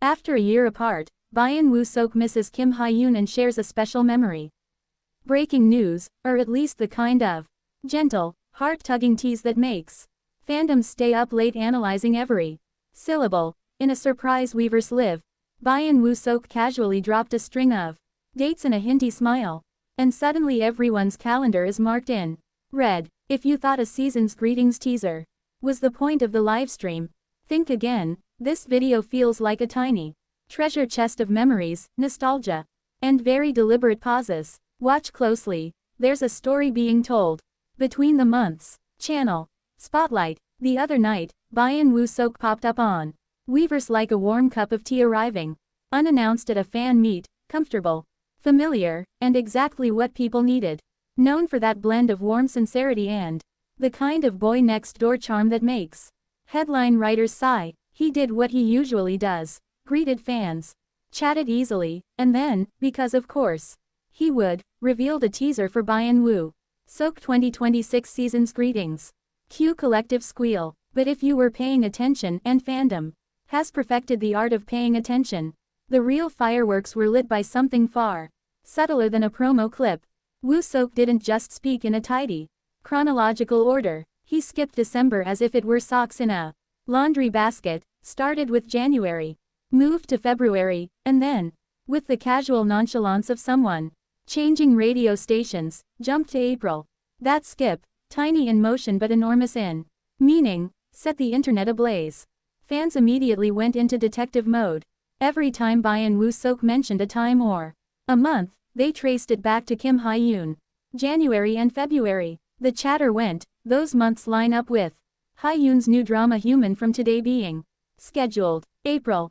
After a year apart, Byun Woo-seok misses Kim Hye-yoon and shares a special memory. Breaking news, or at least the kind of gentle, heart-tugging tease that makes fandoms stay up late analyzing every syllable. In a surprise Weverse Live, Byun Woo-seok casually dropped a string of dates and a hinty smile. And suddenly everyone's calendar is marked in red. If you thought a season's greetings teaser was the point of the livestream, think again. This video feels like a tiny treasure chest of memories, nostalgia, and very deliberate pauses. Watch closely, there's a story being told. Between the months. Channel Spotlight. The other night, Byun Woo-seok popped up on Weverse like a warm cup of tea arriving unannounced at a fan meet, comfortable, familiar, and exactly what people needed. Known for that blend of warm sincerity and the kind of boy next door charm that makes headline writers sigh, he did what he usually does, greeted fans, chatted easily, and then, because of course he would, revealed a teaser for Byun Woo-seok 2026 season's greetings. Cue collective squeal. But if you were paying attention, and fandom has perfected the art of paying attention, the real fireworks were lit by something far subtler than a promo clip. Woo-seok didn't just speak in a tidy, chronological order. He skipped December as if it were socks in a laundry basket, started with January, moved to February, and then, with the casual nonchalance of someone changing radio stations, jumped to April. That skip, tiny in motion but enormous in meaning, set the internet ablaze. Fans immediately went into detective mode. Every time Byun Woo-seok mentioned a time or a month, they traced it back to Kim Hye-yoon. January and February. The chatter went, those months line up with Hye-yoon's new drama Human from Today being scheduled. April.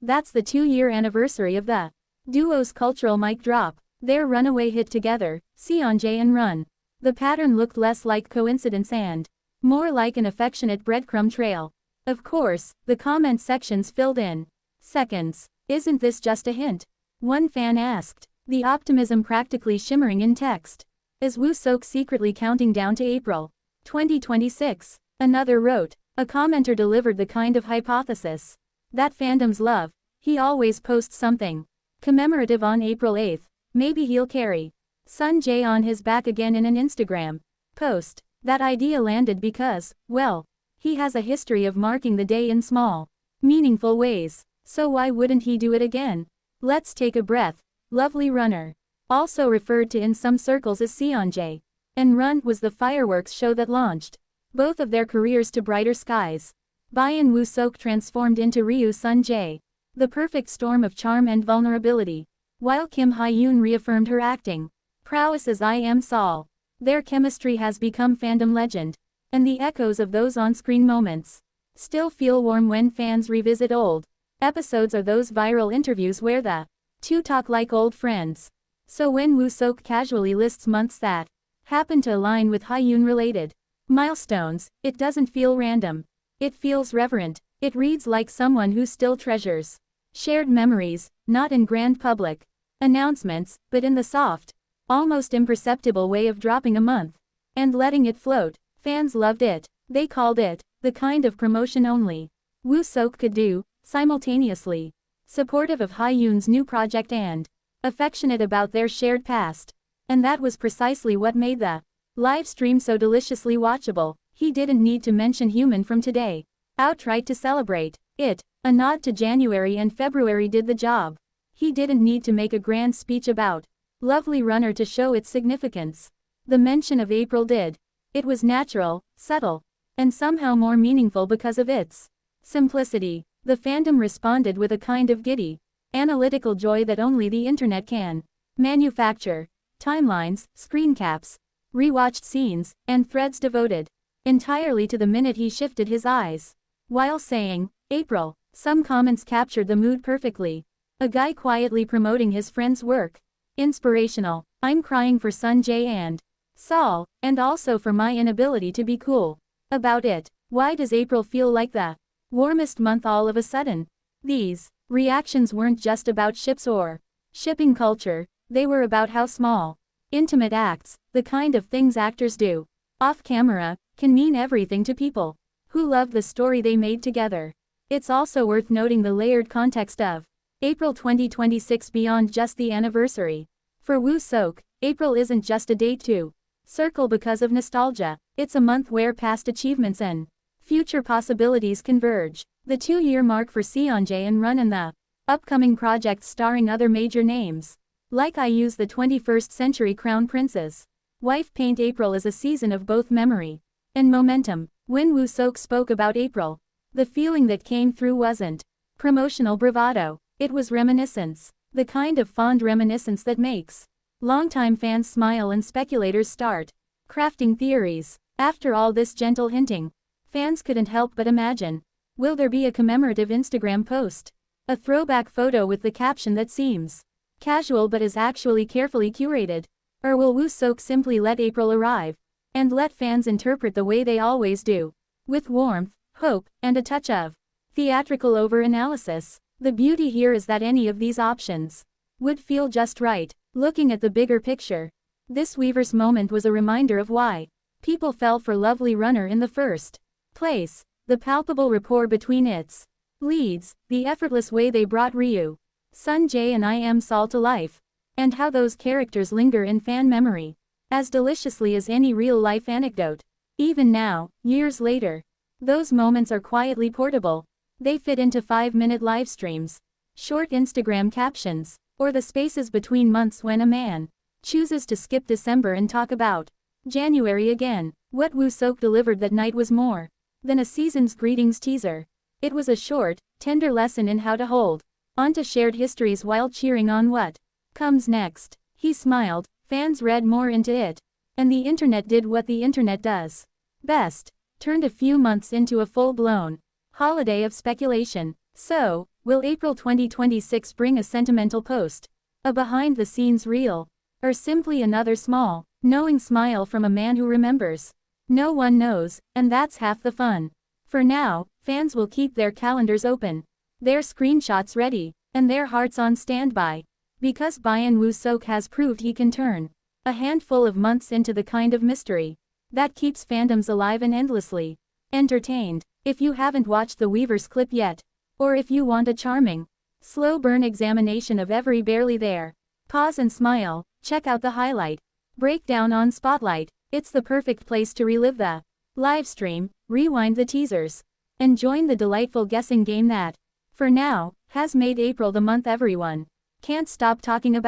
That's the 2-year anniversary of the duo's cultural mic drop. Their runaway hit together, Seonjae and Run. The pattern looked less like coincidence and more like an affectionate breadcrumb trail. Of course, the comment sections filled in seconds. Isn't this just a hint? One fan asked, the optimism practically shimmering in text. Is Woo-seok secretly counting down to April 2026? Another wrote, a commenter delivered the kind of hypothesis that fandoms love. He always posts something commemorative on April 8th. Maybe he'll carry Sunjae on his back again in an Instagram post. That idea landed because, well, he has a history of marking the day in small, meaningful ways. So why wouldn't he do it again? Let's take a breath. Lovely runner. Also referred to in some circles as Seonjae. And Run was the fireworks show that launched both of their careers to brighter skies. Byun Woo-seok transformed into Ryu Sunjae, the perfect storm of charm and vulnerability, while Kim Hye-yoon reaffirmed her acting prowess as I Am Sol. Their chemistry has become fandom legend, and the echoes of those on-screen moments still feel warm when fans revisit old episodes or those viral interviews where the two talk like old friends. So when Woo-seok casually lists months that happen to align with Hye-yoon-related milestones, it doesn't feel random. It feels reverent. It reads like someone who still treasures shared memories, not in grand public announcements, but in the soft, almost imperceptible way of dropping a month and letting it float. Fans loved it. They called it the kind of promotion only Woo-seok could do, simultaneously supportive of Hye-yoon's new project and affectionate about their shared past. And that was precisely what made the live stream so deliciously watchable. He didn't need to mention Human from Today outright to celebrate it. A nod to January and February did the job. He didn't need to make a grand speech about Lovely Runner to show its significance. The mention of April did. It was natural, subtle, and somehow more meaningful because of its simplicity. The fandom responded with a kind of giddy, analytical joy that only the internet can manufacture. Timelines, screen caps, rewatched scenes, and threads devoted entirely to the minute he shifted his eyes while saying, April. Some comments captured the mood perfectly. A guy quietly promoting his friend's work. Inspirational. I'm crying for Sunjae and Sol, and also for my inability to be cool about it. Why does April feel like the warmest month all of a sudden? These reactions weren't just about ships or shipping culture, they were about how small, intimate acts, the kind of things actors do off camera, can mean everything to people who love the story they made together. It's also worth noting the layered context of April 2026 beyond just the anniversary. For Woo-seok, April isn't just a date to circle because of nostalgia. It's a month where past achievements and future possibilities converge. The 2-year mark for Seonjae and Run and the upcoming projects starring other major names, like Hye-yoon's The 21st Century Crown Princess wife, paint April as a season of both memory and momentum. When Woo-seok spoke about April, the feeling that came through wasn't promotional bravado, it was reminiscence. The kind of fond reminiscence that makes longtime fans smile and speculators start crafting theories. After all this gentle hinting, fans couldn't help but imagine, will there be a commemorative Instagram post? A throwback photo with the caption that seems casual but is actually carefully curated? Or will Woo-seok simply let April arrive and let fans interpret the way they always do, with warmth, hope, and a touch of theatrical over-analysis? The beauty here is that any of these options would feel just right. Looking at the bigger picture, this Weverse moment was a reminder of why people fell for Lovely Runner in the first place. The palpable rapport between its leads, the effortless way they brought Ryu, Sun Jae and I.M. Sol to life, and how those characters linger in fan memory as deliciously as any real-life anecdote. Even now, years later, those moments are quietly portable. They fit into 5-minute live streams, short Instagram captions, or the spaces between months when a man chooses to skip December and talk about January again. What Woo-seok delivered that night was more than a season's greetings teaser. It was a short, tender lesson in how to hold onto shared histories while cheering on what comes next. He smiled, fans read more into it, and the internet did what the internet does best, turned a few months into a full-blown holiday of speculation. So, will April 2026 bring a sentimental post, a behind-the-scenes reel, or simply another small, knowing smile from a man who remembers? No one knows, and that's half the fun. For now, fans will keep their calendars open, their screenshots ready, and their hearts on standby, because Byun Woo-seok has proved he can turn a handful of months into the kind of mystery that keeps fandoms alive and endlessly entertained. If you haven't watched the Weverse clip yet, or if you want a charming, slow-burn examination of every barely there, pause and smile, check out the highlight breakdown on Spotlight. It's the perfect place to relive the live stream, rewind the teasers, and join the delightful guessing game that, for now, has made April the month everyone can't stop talking about.